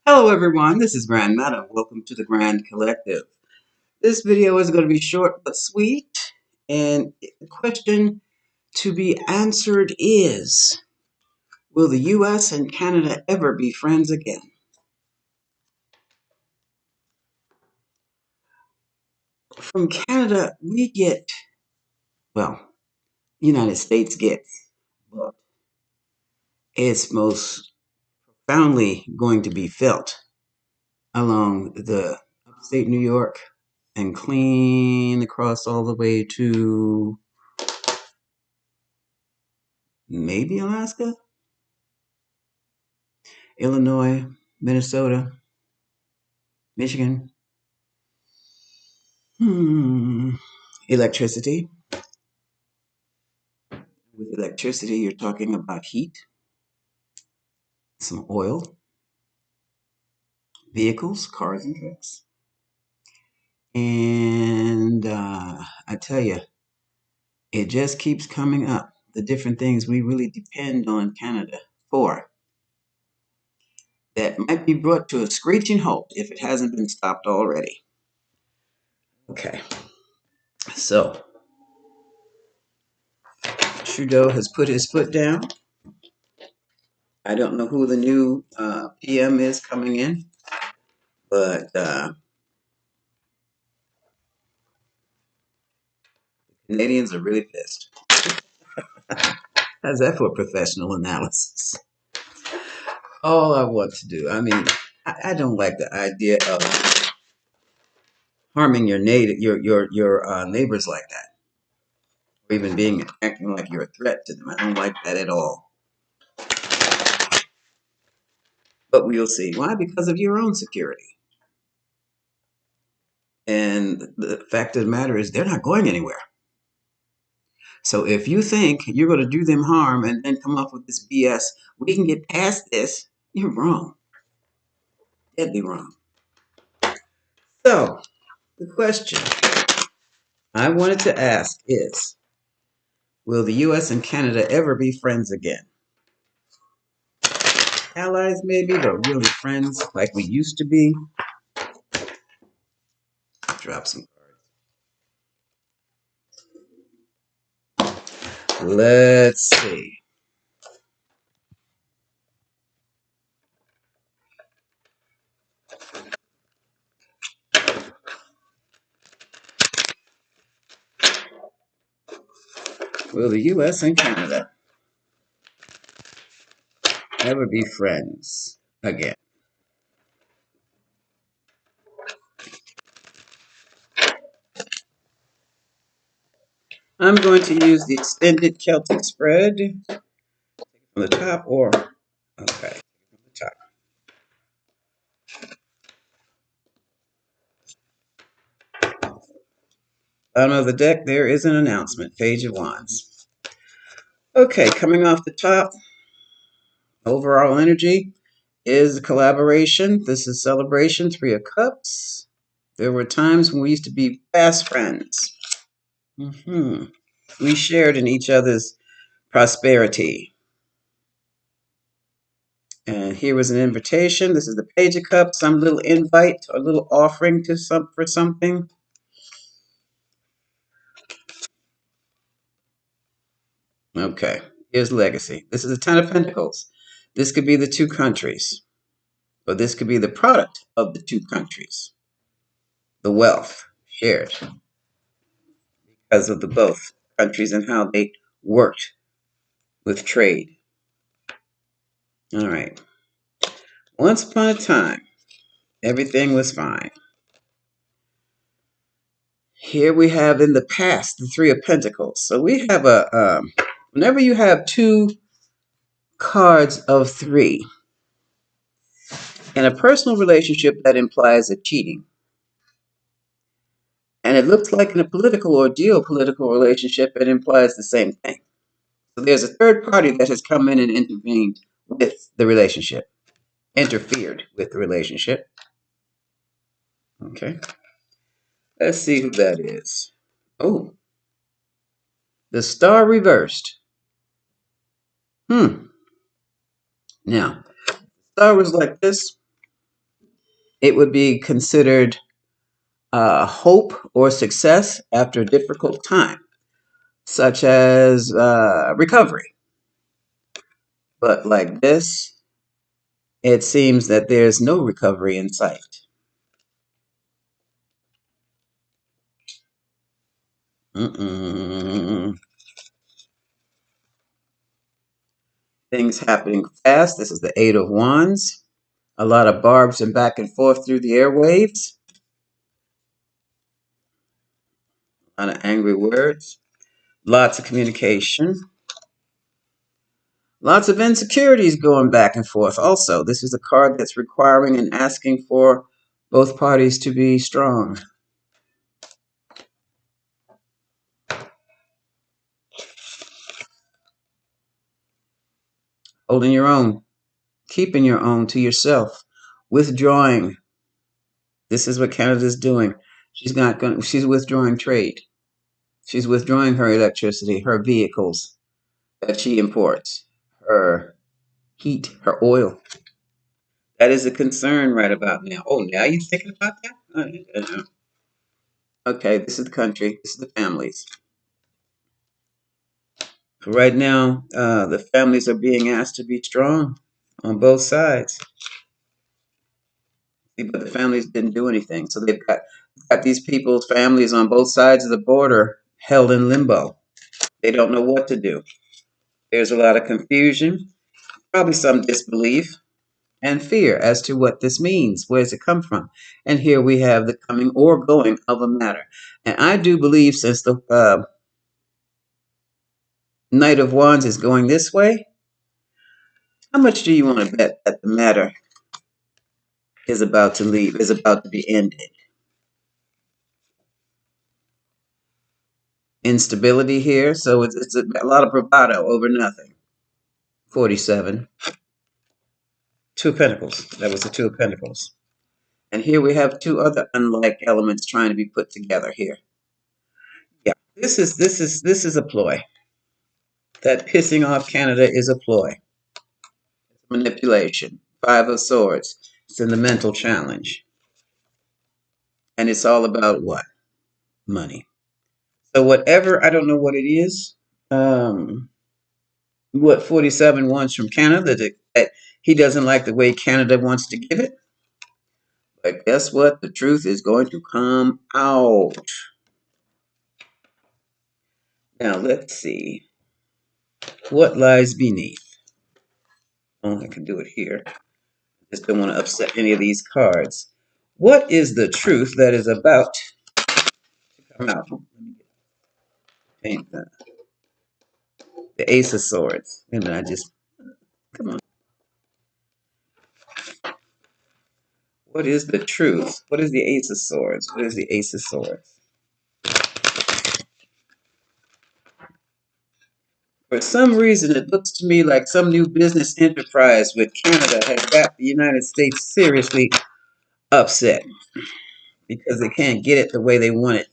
Hello everyone, this is Grand Madam. Welcome to the Grand Collective. This video is going to be short but sweet, and the question to be answered is, will the US and Canada ever be friends again? From Canada, we get, well, the United States gets, but it's most profoundly going to be felt along the upstate New York and clean across all the way to maybe Alaska, Illinois, Minnesota, Michigan. Electricity. With electricity, you're talking about heat, some oil, vehicles, cars and trucks. And I tell you, it just keeps coming up. The different things we really depend on Canada for that might be brought to a screeching halt if it hasn't been stopped already. Okay, so Trudeau has put his foot down. I don't know who the new PM is coming in, but Canadians are really pissed. How's that for professional analysis? All I want to do, I don't like the idea of harming your native, your neighbors like that, or even being acting like you're a threat to them. I don't like that at all. But we'll see. Why? Because of your own security. And the fact of the matter is, they're not going anywhere. So if you think you're going to do them harm and then come up with this BS, we can get past this, you're wrong. Deadly wrong. So the question I wanted to ask is, will the US and Canada ever be friends again? Allies maybe, but really friends like we used to be? Drop some cards. Let's see. Will the US and Canada ever be friends again? I'm going to use the extended Celtic spread from the top or, okay, from the top. Bottom of the deck, there is an announcement, Page of Wands. Okay, coming off the top, overall energy is collaboration. This is celebration, Three of Cups. There were times when we used to be fast friends. We shared in each other's prosperity. And here was an invitation. This is the Page of Cups, some little invite or little offering to for something. Okay, here's legacy. This is the Ten of Pentacles. This could be the two countries, or this could be the product of the two countries. The wealth shared because of the both countries and how they worked with trade. All right. Once upon a time, everything was fine. Here we have in the past the Three of Pentacles. So we have whenever you have two cards of three in a personal relationship, that implies a cheating. And it looks like in a political or geopolitical relationship, it implies the same thing. So there's a third party that has come in and intervened with the relationship, interfered with the relationship. Okay. Let's see who that is. Oh, the star reversed. Now, star was like this. It would be considered hope or success after a difficult time, such as recovery. But like this, it seems that there's no recovery in sight. Mm-mm. Things happening fast. This is the Eight of Wands. A lot of barbs and back and forth through the airwaves. A lot of angry words. Lots of communication. Lots of insecurities going back and forth. Also, this is a card that's requiring and asking for both parties to be strong. Holding your own. Keeping your own to yourself. Withdrawing. This is what Canada's doing. She's withdrawing trade. She's withdrawing her electricity, her vehicles that she imports, her heat, her oil. That is a concern right about now. Oh, now you're thinking about that? Okay, this is the country. This is the families. For right now, the families are being asked to be strong on both sides. But the families didn't do anything. So they've got these people's families on both sides of the border held in limbo. They don't know what to do. There's a lot of confusion, probably some disbelief and fear as to what this means. Where does it come from? And here we have the coming or going of a matter. And I do believe since the Knight of Wands is going this way, how much do you want to bet that the matter is about to leave, is about to be ended? Instability here, so it's a lot of bravado over nothing. 47. Two of Pentacles. That was the Two of Pentacles. And here we have two other unlike elements trying to be put together here. Yeah, this is a ploy. That pissing off Canada is a ploy. It's manipulation. Five of Swords. It's in the mental challenge. And it's all about what? Money. So whatever, I don't know what it is, what 47 wants from Canada, that he doesn't like the way Canada wants to give it. But guess what? The truth is going to come out. Now let's see. What lies beneath? Oh, I can do it here. Just don't want to upset any of these cards. What is the truth that is about to come out? Paint the Ace of Swords. And I just, come on. What is the truth? What is the Ace of Swords? What is the Ace of Swords? For some reason, it looks to me like some new business enterprise with Canada has got the United States seriously upset because they can't get it the way they want it.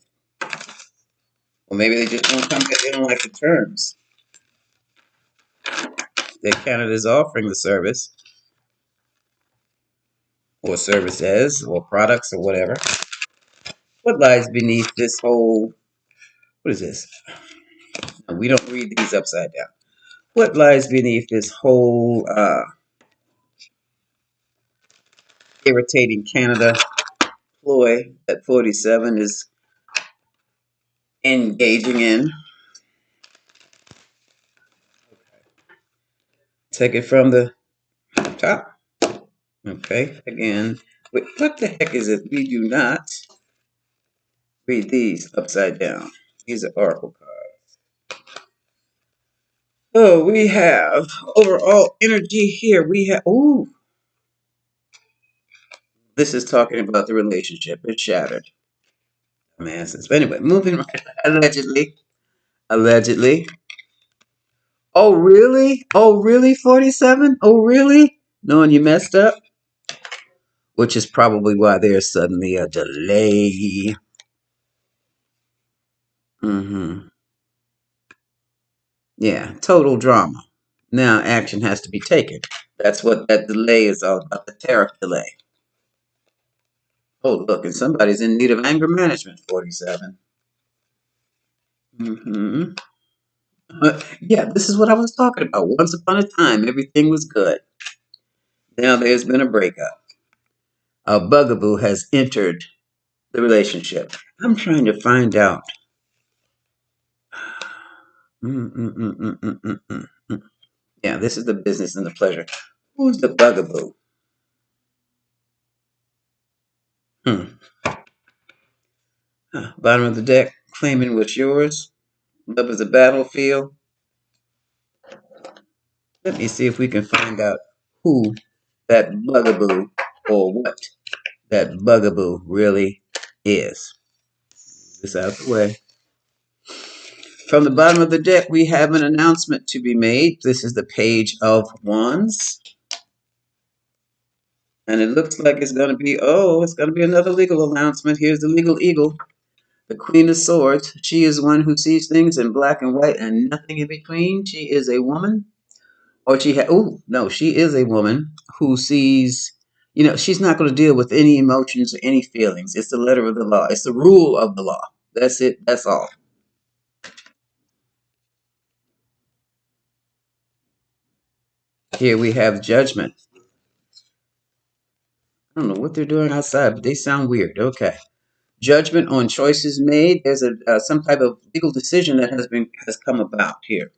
Or maybe they just don't come because they don't like the terms that Canada is offering the service or services or products or whatever. What lies beneath this whole, what is this? We don't read these upside down. What lies beneath this whole irritating Canada ploy that 47 is engaging in? Take it from the top. Okay, again. Wait, what the heck is it? We do not read these upside down. These are oracle cards. So we have overall energy here. We have, ooh, this is talking about the relationship. It's shattered. Man, but anyway, moving right. Allegedly. Allegedly. Oh, really? Oh, really, 47? Oh, really? Knowing you messed up? Which is probably why there's suddenly a delay. Mm-hmm. Yeah, total drama. Now action has to be taken. That's what that delay is all about, the tariff delay. Oh, look, and somebody's in need of anger management. 47. Hmm. Yeah, this is what I was talking about. Once upon a time, everything was good. Now there's been a breakup. A bugaboo has entered the relationship. I'm trying to find out. Mm, mm, mm, mm, mm, mm, mm, mm. Yeah, this is the business and the pleasure. Who's the bugaboo? Hmm. Bottom of the deck, claiming what's yours. Love is a battlefield. Let me see if we can find out who that bugaboo or what that bugaboo really is. This out the way. From the bottom of the deck, we have an announcement to be made. This is the Page of Wands. And it looks like it's going to be, it's going to be another legal announcement. Here's the legal eagle, the Queen of Swords. She is one who sees things in black and white and nothing in between. She is a woman. Or no, she is a woman who sees, she's not going to deal with any emotions or any feelings. It's the letter of the law. It's the rule of the law. That's it. That's all. Here we have judgment. I don't know what they're doing outside, but they sound weird. Okay. Judgment on choices made. There's some type of legal decision that has come about here.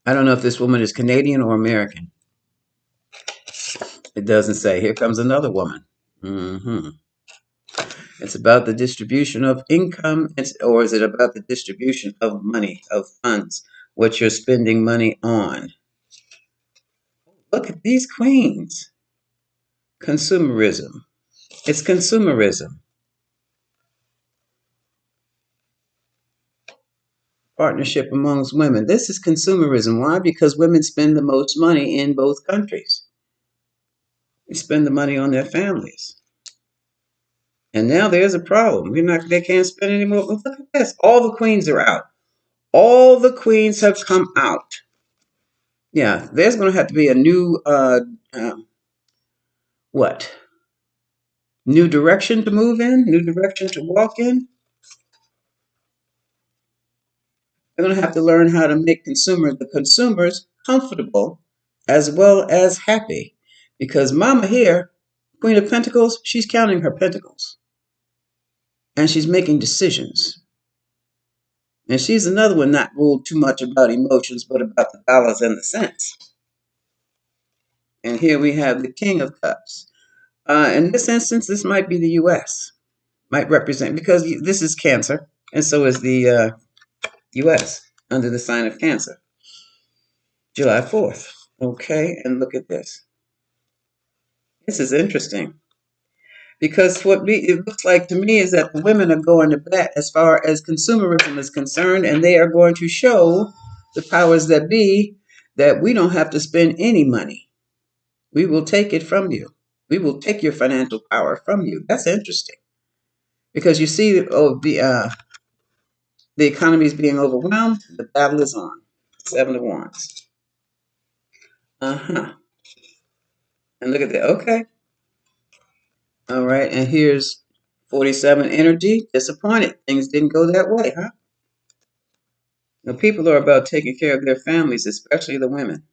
I don't know if this woman is Canadian or American. It doesn't say. Here comes another woman. Hmm. It's about the distribution of income, or is it about the distribution of money, of funds, what you're spending money on? Look at these queens. Consumerism. It's consumerism. Partnership amongst women. This is consumerism. Why? Because women spend the most money in both countries. They spend the money on their families. And now there's a problem. They can't spend any more. Look at this. All the queens are out. All the queens have come out. Yeah, there's going to have to be a new what? New direction to move in, new direction to walk in. They're going to have to learn how to make the consumers comfortable as well as happy. Because Mama here, Queen of Pentacles, she's counting her pentacles and she's making decisions. And she's another one not ruled too much about emotions, but about the dollars and the cents. And here we have the King of Cups. In this instance, this might be the U.S. Might represent, because this is Cancer, and so is the U.S. under the sign of Cancer. July 4th. Okay, and look at this. This is interesting because it looks like to me is that the women are going to bat as far as consumerism is concerned, and they are going to show the powers that be that we don't have to spend any money. We will take it from you. We will take your financial power from you. That's interesting because you see, the economy is being overwhelmed. The battle is on. 7 of Wands. Uh-huh. And look at that. Okay. All right. And here's 47 energy. Disappointed. Things didn't go that way, huh? Now, people are about taking care of their families, especially the women.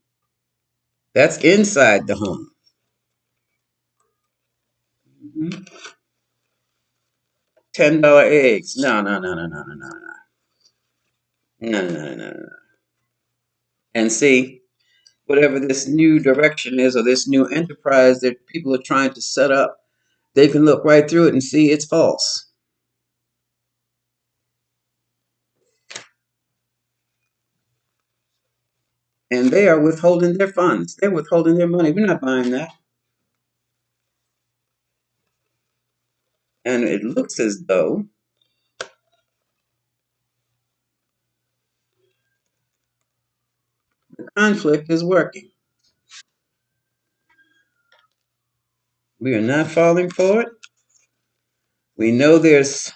That's inside the home. Mhm. $10 eggs. No, no, no, no, no, no, no, no. No, no, no, no, no. And see, whatever this new direction is or this new enterprise that people are trying to set up, they can look right through it and see it's false. And they are withholding their funds. They're withholding their money. We're not buying that. And it looks as though the conflict is working. We are not falling for it. We know there's,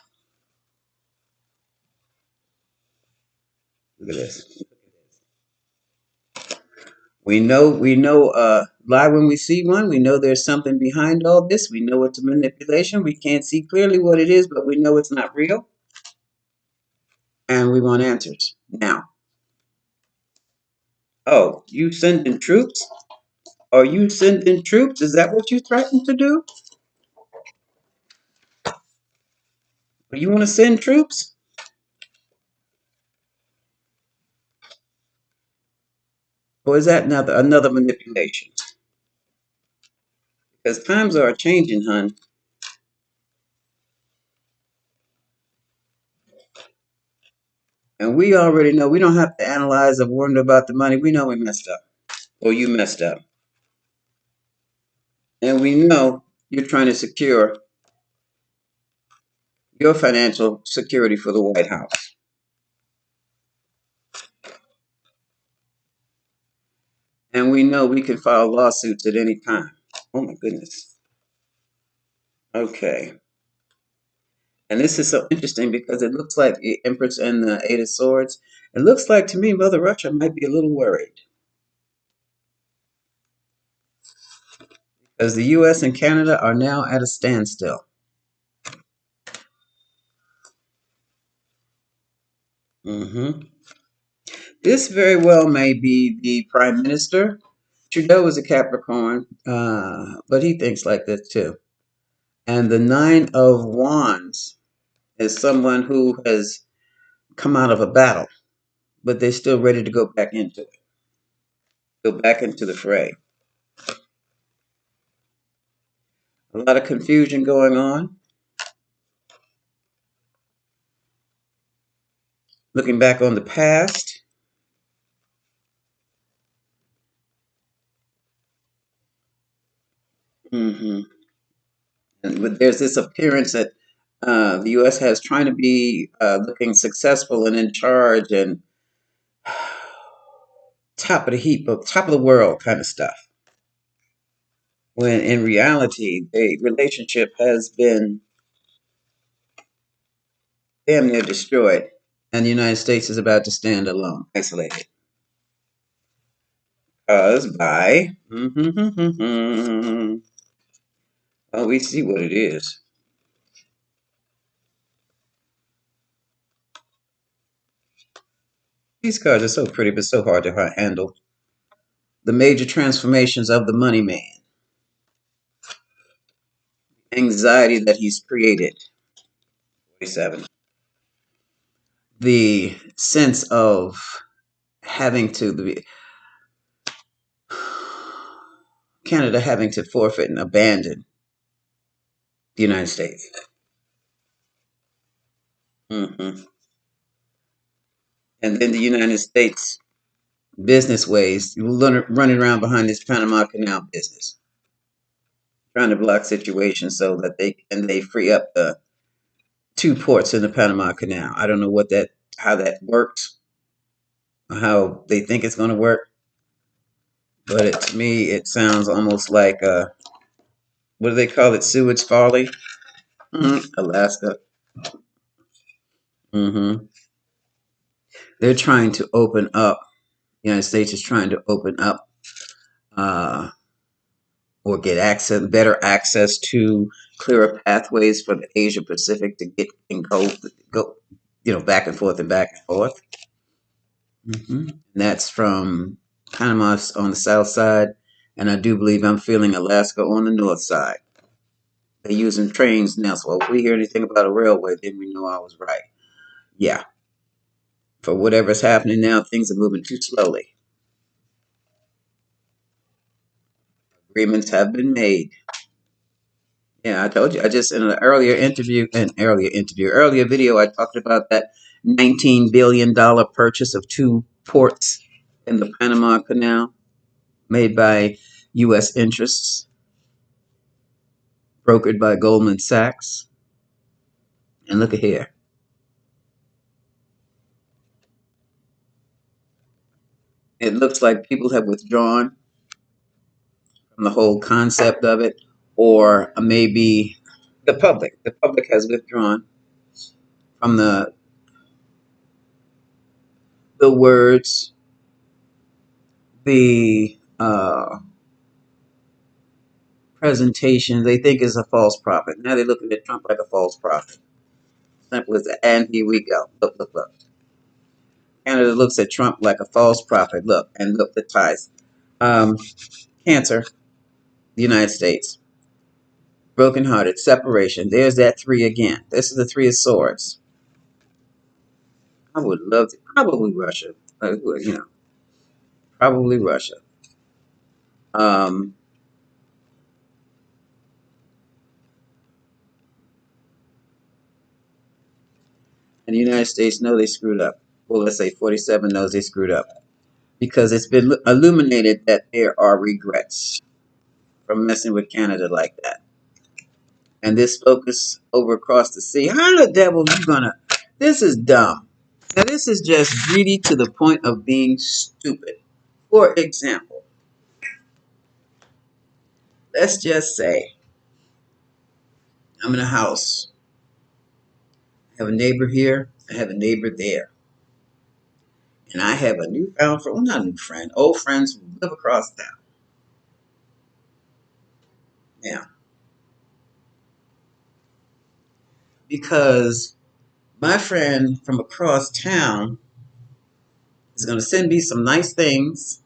look at this. We know lie when we see one. We know there's something behind all this. We know it's a manipulation. We can't see clearly what it is, but we know it's not real. And we want answers now. Oh, you sending troops? Are you sending troops? Is that what you threatened to do? Do you want to send troops? Or is that another manipulation? Because times are changing, hun. And we already know we don't have to analyze or wonder about the money. We know we messed up. Or you messed up. And we know you're trying to secure your financial security for the White House. And we know we can file lawsuits at any time. Oh my goodness. Okay. And this is so interesting because it looks like the Empress and the Eight of Swords. It looks like to me Mother Russia might be a little worried. Because the US and Canada are now at a standstill. hmm This very well may be the Prime Minister. Trudeau is a Capricorn, but he thinks like this too. And the Nine of Wands is someone who has come out of a battle, but they're still ready to go back into it, go back into the fray. A lot of confusion going on. Looking back on the past. hmm but there's this appearance that the U.S. has trying to be looking successful and in charge and top of the heap, top of the world kind of stuff. When in reality, the relationship has been damn near destroyed, and the United States is about to stand alone, isolated. Caused by, well, we see what it is. These cards are so pretty, but so hard to handle. The major transformations of the money man, anxiety that he's created. 47. The sense of having to, Canada having to forfeit and abandon the United States. hmm And then the United States business ways, running around behind this Panama Canal business, trying to block situations so that they free up the two ports in the Panama Canal. I don't know how that works, or how they think it's going to work, but to me it sounds almost like what do they call it? Sewage folly. Alaska. hmm They're trying to open up. The United States is trying to open up uh, or get better access to clearer pathways for the Asia Pacific to get and go, back and forth and back and forth. And that's from Panama on the south side, and I do believe I'm feeling Alaska on the north side. They're using trains now, so if we hear anything about a railway, then we know I was right. Yeah, for whatever's happening now, things are moving too slowly. Agreements have been made. Yeah, I told you. I just in an earlier video, I talked about that $19 billion purchase of two ports in the Panama Canal made by U.S. interests, brokered by Goldman Sachs. And look at here. It looks like people have withdrawn from the whole concept of it, or maybe the public. The public has withdrawn from the words, the uh, presentation they think is a false prophet. Now they're looking at Trump like a false prophet. Simple as that. And here we go. Look, look, look. Canada looks at Trump like a false prophet. Look, and look the ties. Um, Cancer, the United States. Brokenhearted, separation. There's that three again. This is the three of swords. I would love to, probably Russia. Probably Russia. Um, and the United States know they screwed up. Well, let's say 47 knows they screwed up because it's been illuminated that there are regrets from messing with Canada like that. And this focus over across the sea. How the devil you gonna? This is dumb. Now this is just greedy to the point of being stupid. For example, let's just say I'm in a house. I have a neighbor here. I have a neighbor there. And I have a newfound friend, well, not a new friend, old friends who live across town. Now, because my friend from across town is going to send me some nice things,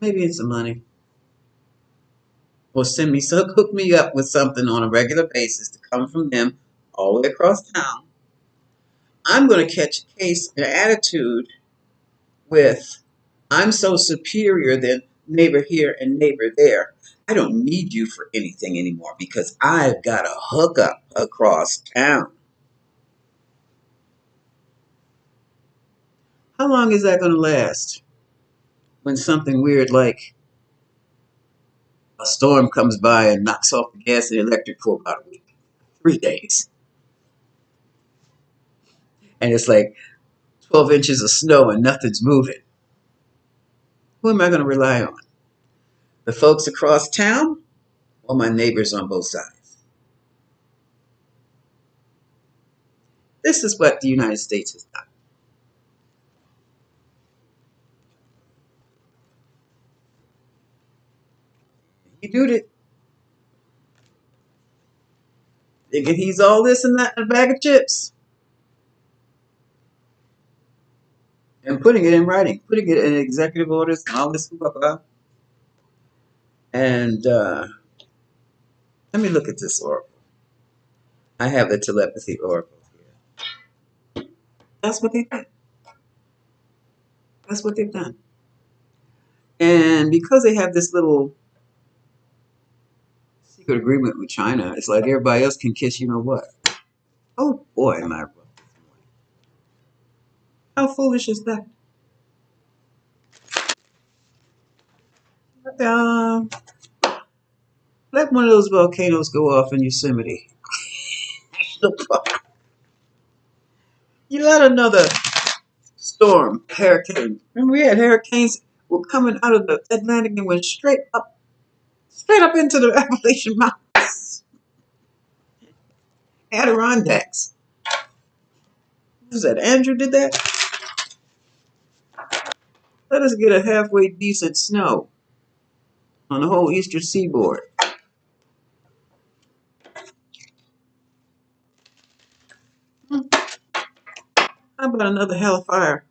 maybe in some money, or send me so hook me up with something on a regular basis to come from them all the way across town. I'm going to catch a case, an attitude with I'm so superior than neighbor here and neighbor there. I don't need you for anything anymore because I've got a hookup across town. How long is that going to last when something weird like a storm comes by and knocks off the gas and electric for about a week, 3 days, and it's like 12 inches of snow and nothing's moving? Who am I going to rely on? The folks across town or my neighbors on both sides? This is what the United States has done. He did it, thinking he's all this and that in a bag of chips, and putting it in writing, putting it in executive orders and all this. Blah, blah, blah. And let me look at this oracle. I have the telepathy oracle here. That's what they did. That's what they've done. And because they have this little secret agreement with China, it's like everybody else can kiss you know what. Oh boy, am I wrong. How foolish is that? Um, let one of those volcanoes go off in Yosemite. You let another storm, hurricane. Remember we had hurricanes were coming out of the Atlantic and went straight up into the Appalachian Mountains, Adirondacks. Was that Andrew did that? Let us get a halfway decent snow on the whole eastern seaboard. How about another hell of fire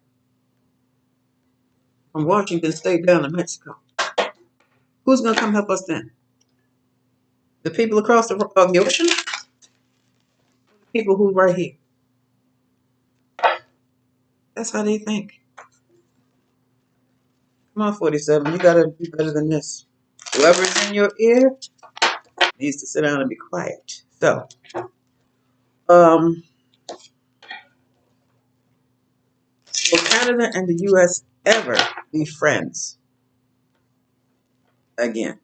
from Washington State down to Mexico? Who's going to come help us then? The people across the ocean? People who right here. That's how they think. Come on, 47. You got to be better than this. Whoever's in your ear needs to sit down and be quiet. So, um, will Canada and the U.S. ever be friends again?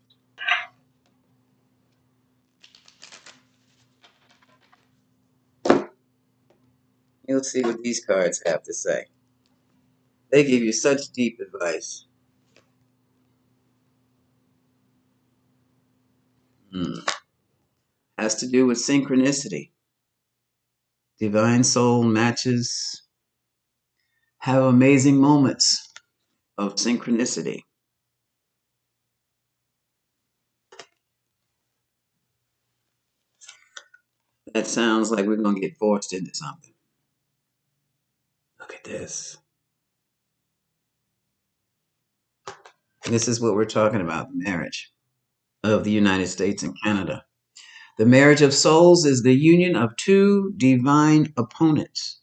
You'll see what these cards have to say. They give you such deep advice. Hmm. Has to do with synchronicity. Divine soul matches have amazing moments of synchronicity. That sounds like we're going to get forced into something. Look at this. This is what we're talking about, the marriage of the United States and Canada. The marriage of souls is the union of two divine opponents.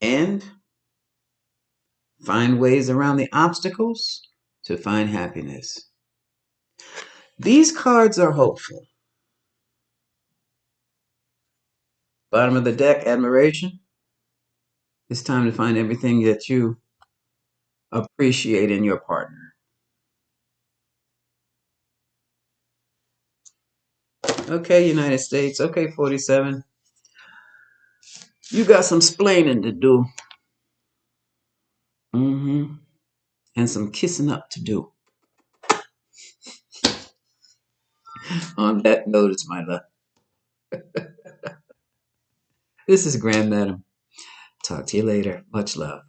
And find ways around the obstacles to find happiness. These cards are hopeful. Bottom of the deck, admiration. It's time to find everything that you appreciate in your partner. Okay, United States. Okay, 47. You got some splaining to do. And some kissing up to do. On that notice, my love. This is Grand Madam. Talk to you later. Much love.